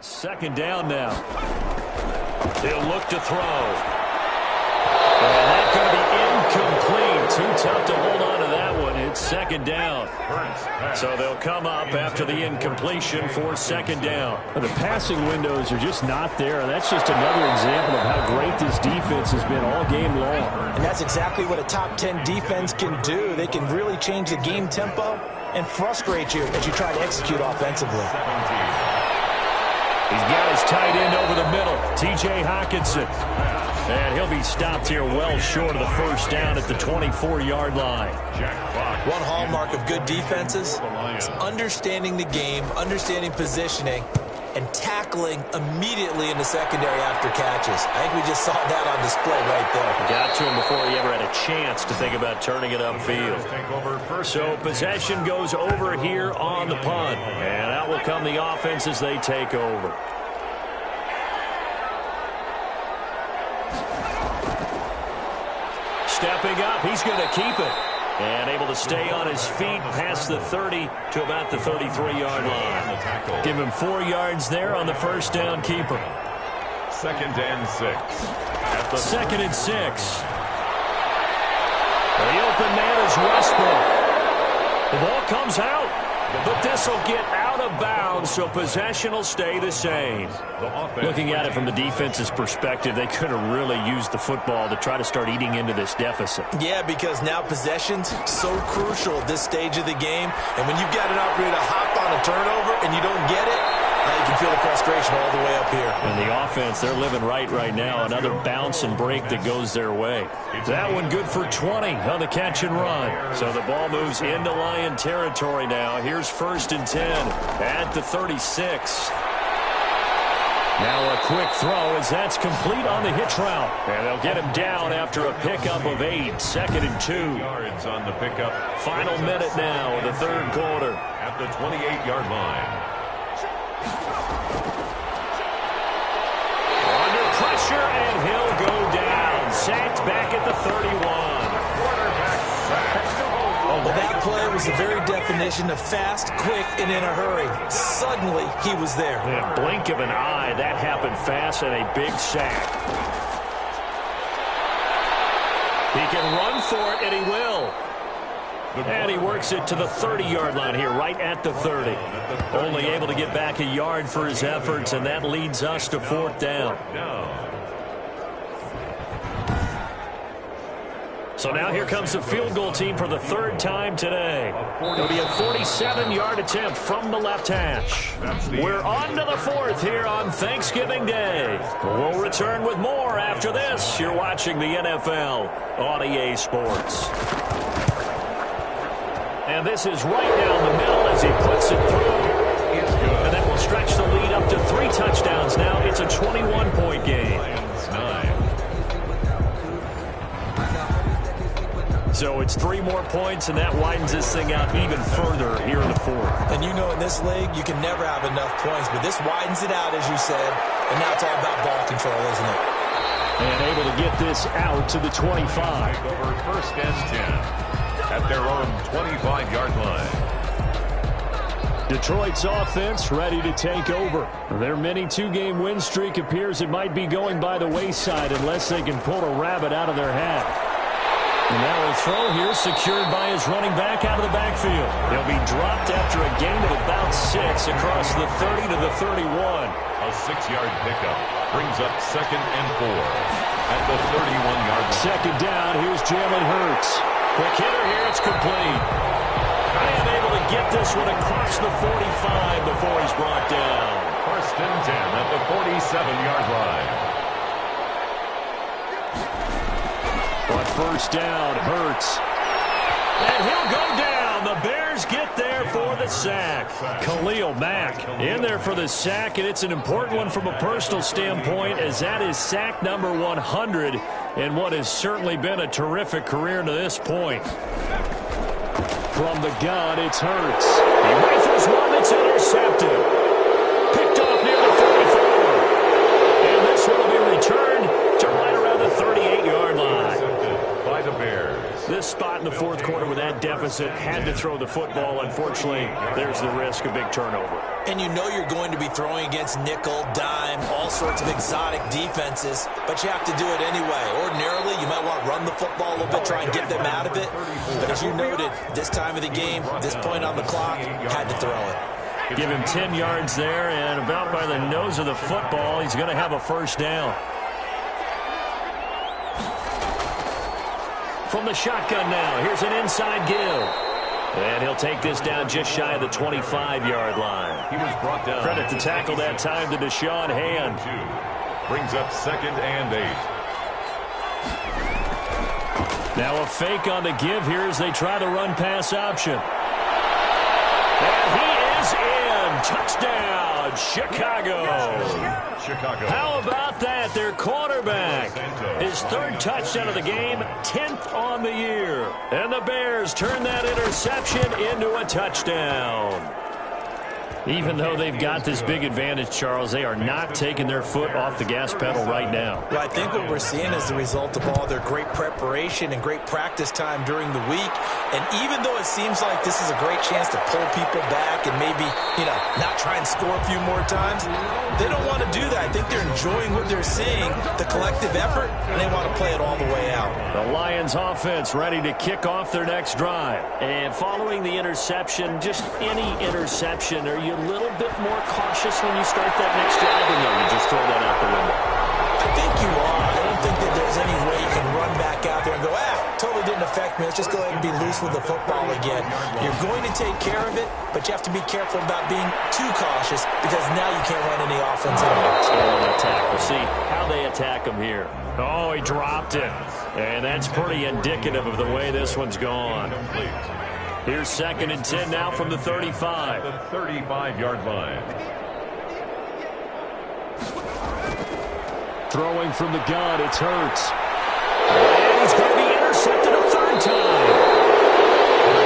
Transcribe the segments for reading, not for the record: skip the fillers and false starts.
Second down now. He'll look to throw. And that's going to be incomplete. Too tough to hold on to that one. It's second down. So they'll come up after the incompletion for second down. The passing windows are just not there. That's just another example of how great this defense has been all game long. And that's exactly what a top 10 defense can do. They can really change the game tempo and frustrate you as you try to execute offensively. He's got his tight end over the middle, T.J. Hockenson. And he'll be stopped here well short of the first down at the 24-yard line. One hallmark of good defenses is understanding the game, understanding positioning, and tackling immediately in the secondary after catches. I think we just saw that on display right there. Got to him before he ever had a chance to think about turning it upfield. So possession goes over here on the punt. And out will come the offense as they take over. Stepping up, he's going to keep it. And able to stay on his feet past the 30 to about the 33-yard line. Give him 4 yards there on the first down keeper. Second and 6. Second and 6. The open man is Westbrook. The ball comes out, but this will get out of bounds, so possession will stay the same. Looking at it from the defense's perspective, they could have really used the football to try to start eating into this deficit. Yeah, because now possession's so crucial at this stage of the game, and when you've got an opportunity to hop on a turnover and you don't get it, you can feel the frustration all the way up here. And the offense, they're living right now. Another bounce and break that goes their way. That one good for 20 on the catch and run. So the ball moves into Lion territory now. Here's first and 10 at the 36. Now a quick throw as that's complete on the hitch route. And they'll get him down after a pickup of 8. Second and 2. Yards on the pickup. Final minute now of the third quarter. At the 28-yard line. Under pressure, and he'll go down. Sacked back at the 31. Well, that play was the very definition of fast, quick, and in a hurry. Suddenly, he was there. In a blink of an eye, that happened fast, and a big sack. He can run for it, and he will. And he works it to the 30-yard line here, right at the 30. Only able to get back a yard for his efforts, and that leads us to fourth down. So now here comes the field goal team for the third time today. It'll be a 47-yard attempt from the left hash. We're on to the fourth here on Thanksgiving Day. We'll return with more after this. You're watching the NFL on EA Sports. And this is right down the middle as he puts it through. And that will stretch the lead up to 3 touchdowns now. It's a 21-point game. So it's 3 more points, and that widens this thing out even further here in the fourth. And you know in this league, you can never have enough points, but this widens it out, as you said. And now it's all about ball control, isn't it? And able to get this out to the 25. Over first and 10. At their own 25-yard line. Detroit's offense ready to take over. Their mini 2-game win streak appears it might be going by the wayside unless they can pull a rabbit out of their hat. And now a throw here secured by his running back out of the backfield. He'll be dropped after a gain of about 6 across the 30 to the 31. A 6-yard pickup brings up second and 4 at the 31-yard line. Second down, here's Jalen Hurts. Quick hitter here, it's complete. I am able to get this one across the 45 before he's brought down. First and 10 at the 47-yard line. But first down, Hurts. And he'll go down. The Bears get there for the sack. Khalil Mack in there for the sack, and it's an important one from a personal standpoint, as that is sack number 100 in what has certainly been a terrific career to this point. From the gun, it's Hurts. He rifles one that's intercepted. Picked off near the 44. And this one will be returned to right around the 38-yard line. By the Bears. This spot in the fourth quarter with that big deficit, had to throw the football. Unfortunately, there's the risk of big turnover. And you know you're going to be throwing against nickel, dime, all sorts of exotic defenses, but you have to do it anyway. Ordinarily, you might want to run the football a little bit, try and get them out of it. But as you noted, this time of the game, this point on the clock, had to throw it. Give him 10 yards there, and about by the nose of the football, he's going to have a first down. From the shotgun now, here's an inside give. And he'll take this down just shy of the 25-yard line. He was brought down. Credit to tackle that time to Deshaun Hand. Brings up 2nd and 8. Now a fake on the give here as they try the run-pass option. And he is in. Touchdown, Chicago. How about that? Their quarterback. His 3rd touchdown of the game, 10th on the year. And the Bears turn that interception into a touchdown. Even though they've got this big advantage, Charles, they are not taking their foot off the gas pedal right now. Well, I think what we're seeing is the result of all their great preparation and great practice time during the week. And even though it seems like this is a great chance to pull people back and maybe, not try and score a few more times, they don't want to do that. I think they're enjoying what they're seeing, the collective effort, and they want to play it all the way out. The Lions offense ready to kick off their next drive. And following the interception, just any interception, are you a little bit more cautious when you start that next drive, or no, you just throw that out the window? I think you are. I don't think that there's any way you can run back out there and go, totally didn't affect me. Let's just go ahead and be loose with the football again. You're going to take care of it, but you have to be careful about being too cautious because now you can't run any offense at all. Attack. We'll see how they attack him here. Oh, he dropped it. And that's pretty indicative of the way this one's gone. Here's 2nd and 10 now from the 35. The 35-yard line. Throwing from the gun, it's Hurts. And he's going to be intercepted a 3rd time.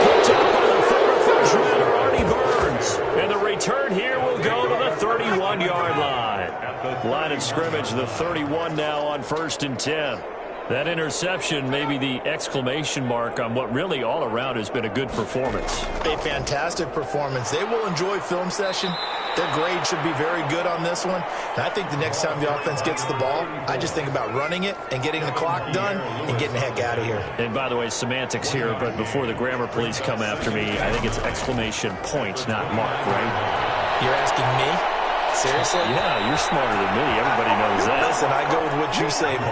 Picked up by the former first-rounder, Artie Burns. And the return here will go to the 31-yard line. Line of scrimmage, the 31 now on 1st and 10. That interception may be the exclamation mark on what really all around has been a good performance. A fantastic performance. They will enjoy film session. Their grade should be very good on this one. And I think the next time the offense gets the ball, I just think about running it and getting the clock done and getting the heck out of here. And by the way, semantics here, but before the grammar police come after me, I think it's exclamation point, not mark, right? You're asking me? Seriously? Yeah, you're smarter than me. Everybody knows that. Listen, I go with what you say, my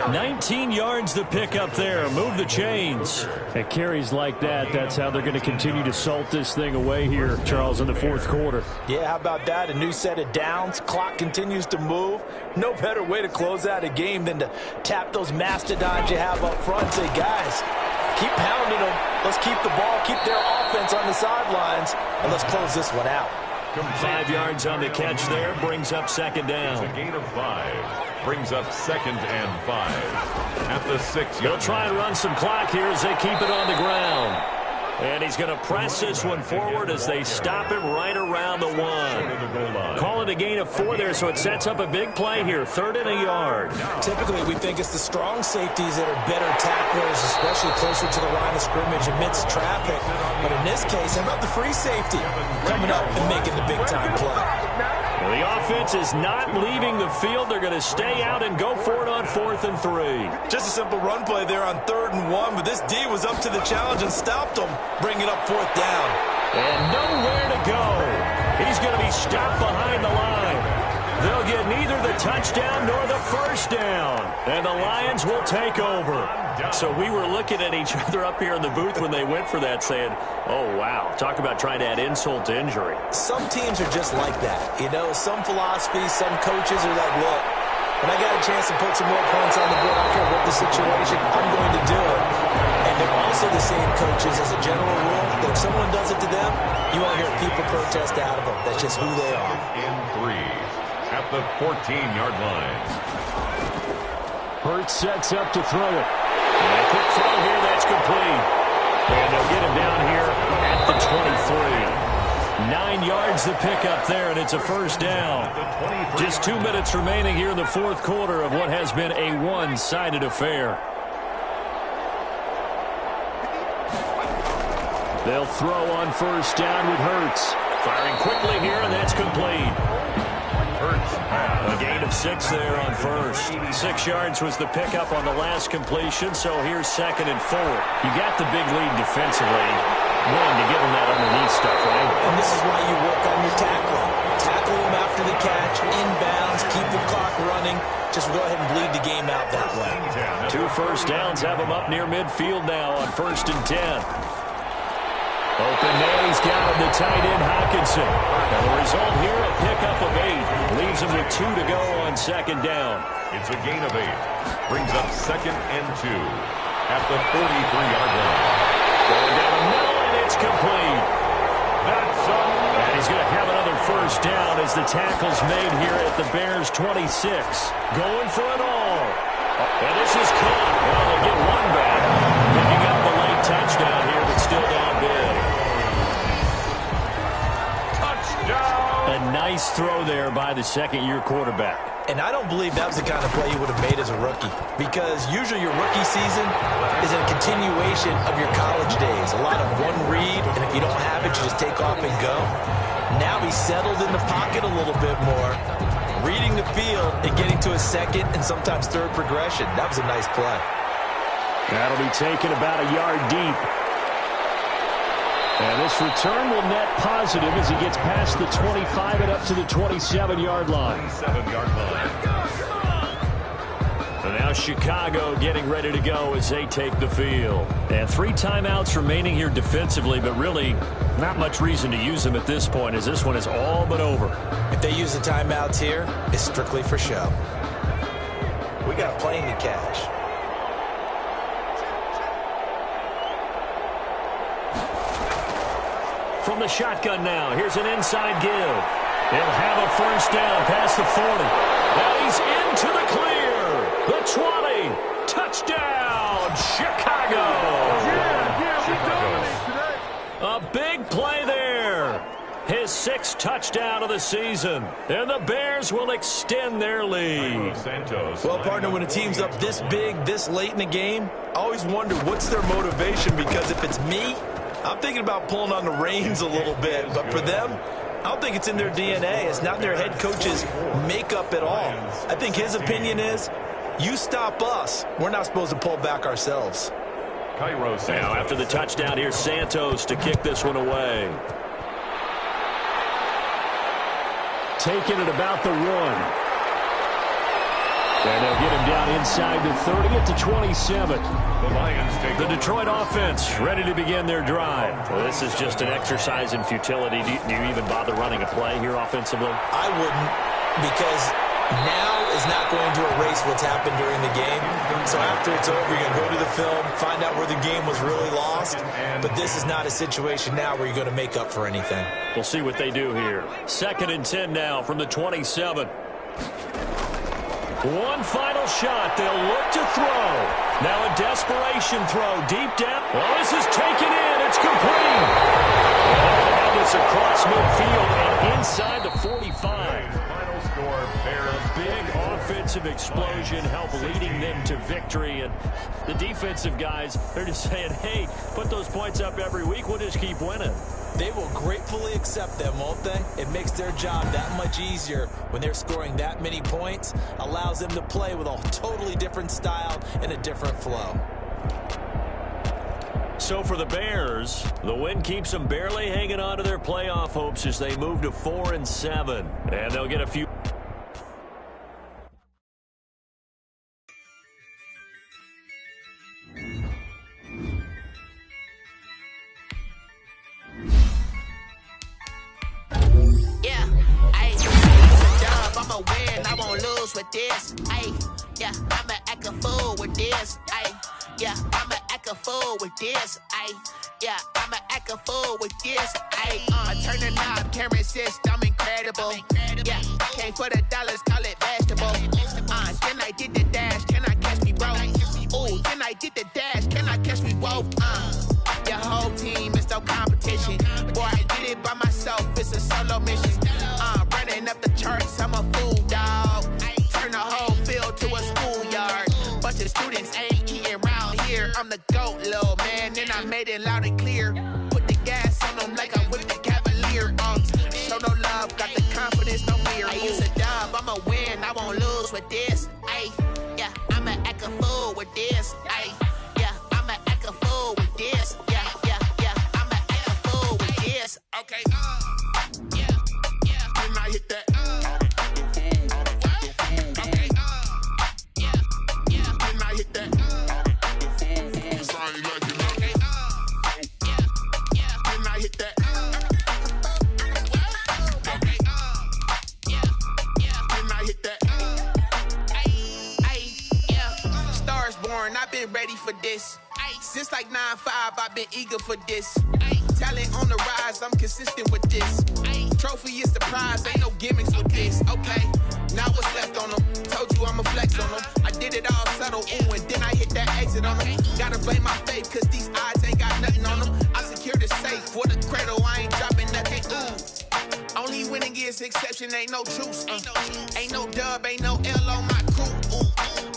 man. 19 yards to pick up there. Move the chains. At carries like that, that's how they're going to continue to salt this thing away here, Charles, in the 4th quarter. Yeah, how about that? A new set of downs. Clock continues to move. No better way to close out a game than to tap those mastodons you have up front and say, guys, keep pounding them. Let's keep the ball, keep their offense on the sidelines, and let's close this one out. 5 yards on the catch there, brings up 2nd down. It's a gain of 5. Brings up 2nd and 5. At the 6-yard They'll try and run some clock here as they keep it on the ground. And he's going to press this one forward as they stop it right around the 1. Call it a gain of 4 there, so it sets up a big play here. 3rd and a yard. Typically, we think it's the strong safeties that are better tacklers, especially closer to the line of scrimmage amidst traffic. But in this case, how about the free safety coming up and making the big-time play? Well, the offense is not leaving the field. They're going to stay out and go for it on 4th and 3. Just a simple run play there on 3rd and 1, but this D was up to the challenge and stopped them, bringing up 4th down. And nowhere to go. He's going to be stopped behind the line. They'll get neither the touchdown nor the first down. And the Lions will take over. So we were looking at each other up here in the booth when they went for that saying, oh, wow, talk about trying to add insult to injury. Some teams are just like that. Some philosophies, some coaches are like, look, when I got a chance to put some more points on the board, I don't care what the situation, I'm going to do it. And they're also the same coaches as a general rule that if someone does it to them, you won't hear people protest out of them. That's just who they are. and 3 at the 14-yard line. Hurts sets up to throw it. And a quick throw here, that's complete. And they'll get him down here at the 23. 9 yards to pick up there, and it's a first down. Just 2 minutes remaining here in the 4th quarter of what has been a one-sided affair. They'll throw on first down with Hurts. Firing quickly here, and that's complete. A gain of 6 there on first. 6 yards was the pickup on the last completion, so here's 2nd and 4. You got the big lead defensively. Willing to give them that underneath stuff, right? And this is why you work on your tackling. Tackle them after the catch, inbounds, keep the clock running. Just go ahead and bleed the game out that way. 2 first downs have them up near midfield now on 1st and 10. Open there, he's got him, the tight end, Hockenson. And the result here, a pickup of 8. Leaves him with 2 to go on 2nd down. It's a gain of 8. Brings up 2nd and 2 at the 43-yard line. Going down the middle, and it's complete. And he's going to have another first down as the tackle's made here at the Bears' 26. Going for it all. And this is caught. Well, they'll get one back. Picking up the late touchdown here, but still down big. Touchdown! A nice throw there by the second-year quarterback. And I don't believe that was the kind of play you would have made as a rookie, because usually your rookie season is a continuation of your college days. A lot of one read, and if you don't have it, you just take off and go. Now he's settled in the pocket a little bit more, reading the field and getting to a second and sometimes third progression. That was a nice play. That'll be taken about a yard deep. And this return will net positive as he gets past the 25 and up to the 27-yard line. 27-yard line. And now Chicago getting ready to go as they take the field. And 3 timeouts remaining here defensively, but really not much reason to use them at this point, as this one is all but over. If they use the timeouts here, it's strictly for show. We got a plane to catch. From the shotgun now, here's an inside give. He'll have a first down past the 40. Now he's into the clear. The 20. Touchdown, Chicago. A big play there. His 6th touchdown of the season. And the Bears will extend their lead. Well, partner, when a team's up this big, this late in the game, I always wonder what's their motivation, because if it's me, I'm thinking about pulling on the reins a little bit. But for them, I don't think it's in their DNA. It's not their head coach's makeup at all. I think his opinion is, you stop us, we're not supposed to pull back ourselves. Now after the touchdown, here's Santos to kick this one away. Taking it about the 1. And they'll get him down inside the 30 at the 27. The Lions take the Detroit offense ready to begin their drive. Well, this is just an exercise in futility. Do you even bother running a play here offensively? I wouldn't, because now is not going to erase what's happened during the game. So after it's over, you're going to go to the film, find out where the game was really lost. But this is not a situation now where you're going to make up for anything. We'll see what they do here. 2nd and 10 now from the 27. One final shot. They'll look to throw. Now a desperation throw deep down. Well, this is taken in. It's complete. And this across midfield and inside the 45. Final score, Bears. A big offensive explosion helped leading them to victory. And the defensive guys, they're just saying, hey, put those points up every week. We'll just keep winning. They will gratefully accept them, won't they? It makes their job that much easier when they're scoring that many points. Allows them to play with a totally different style and a different flow. So for the Bears, the win keeps them barely hanging on to their playoff hopes as they move to 4-7. And they'll get a few... with this, yeah, I'ma act a fool with this, yeah, I'ma act a fool with this, yeah, I'ma act a fool with this, I turn the knob, can't resist, I'm incredible, yeah, came for the dollars, call it vegetable, then I did the dash, can I catch me, bro, ooh, then I did the dash, can I catch me, whoa, your whole team is no competition, boy, I did it by myself, it's a solo mission, running up the charts, I'm a fool, dog. Turn the whole field to a schoolyard. Bunch of students ain't eating around here. I'm the GOAT, little man, and I made it loud and clear. Put the with this. Ay, yeah, I'ma act a fool with this. Ay, yeah, I'ma act a fool with this. Yeah, yeah, yeah, I'ma act a fool with this. Okay, yeah, yeah, then I hit that. Okay, yeah, yeah, then I hit that. I've been ready for this. Since like 9-5, I've been eager for this. Talent on the rise, I'm consistent with this. Trophy is the prize, ain't no gimmicks with this. Okay, now what's left on them? Told you I'ma flex on them. I did it all subtle, ooh, and then I hit that exit on them. Gotta blame my faith, cause these eyes ain't got nothing on them. I secured the safe for the cradle, I ain't dropping nothing, ooh. Only winning is exception, ain't no truce. Ain't no dub, ain't no L on my crew. Ooh.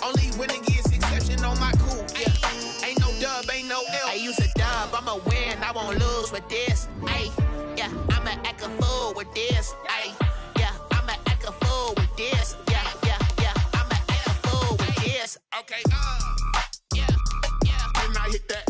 Only winning is exception on my crew. Yeah. Ain't no dub, ain't no L. I use a dub, I'ma win, I won't lose with this. Ay, yeah, I'ma act a fool with this. Ay, yeah, I'ma act a fool with this. Yeah, yeah, yeah, I'ma act a fool with this. Okay, yeah, yeah, then I hit that.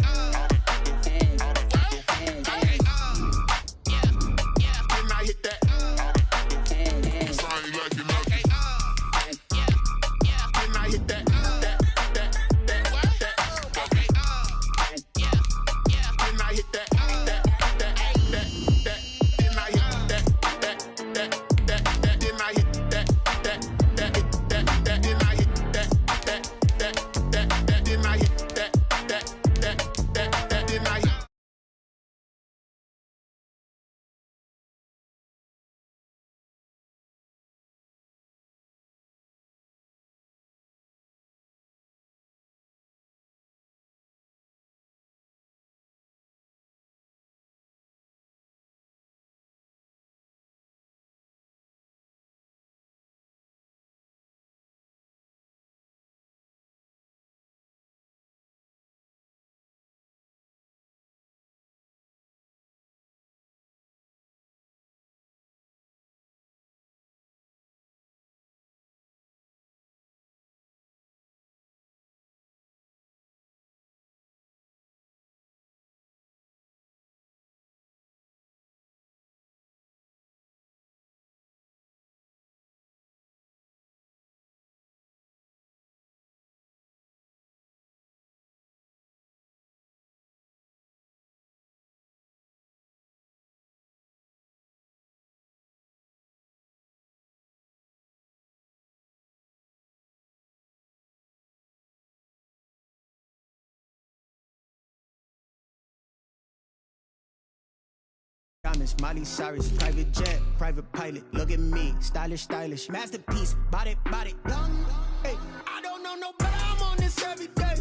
Miley Cyrus, private jet, private pilot. Look at me, stylish, stylish, masterpiece. Body, body, young. Hey, I don't know no better. I'm on this every day.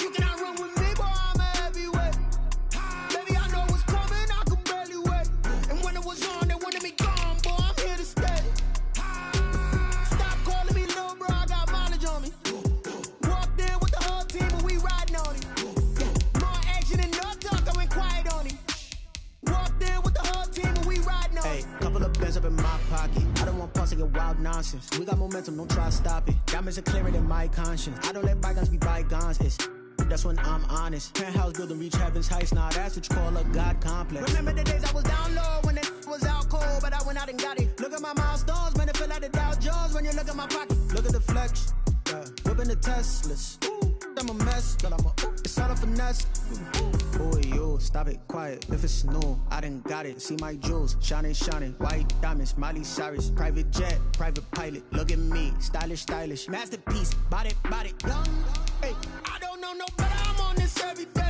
You cannot run with me, boy. I'm a heavyweight. Baby, I know what's coming. I can barely wait. And when it was on, they wanted me gone, boy. I'm here to stay. Stop calling me little bro. I got mileage on me. Walked in with the whole team, and we riding on it. More action and no talk. I went quiet on it. Walked in with the whole team and we riding on. Hey, couple of bands up in my pocket. I don't want pause to get wild nonsense. We got momentum, don't try to stop it. Diamonds are clearer than my conscience. I don't let bygones be bygones. That's when I'm honest. Penthouse building, reach heaven's heights. Nah, that's what you call a God complex. Remember the days I was down low when it was out cold, but I went out and got it. Look at my milestones, man, it feel like the Dow Jones when you look at my pocket. Look at the flex, whipping the Teslas. I'm a mess, but it's all a finesse. Boy, yo, stop it, quiet. If it's new, I done got it. See my jewels, shining, shining. White diamonds, Miley Cyrus. Private jet, private pilot. Look at me, stylish, stylish. Masterpiece, body, body, young. Hey, I don't know no better. I'm on this every day.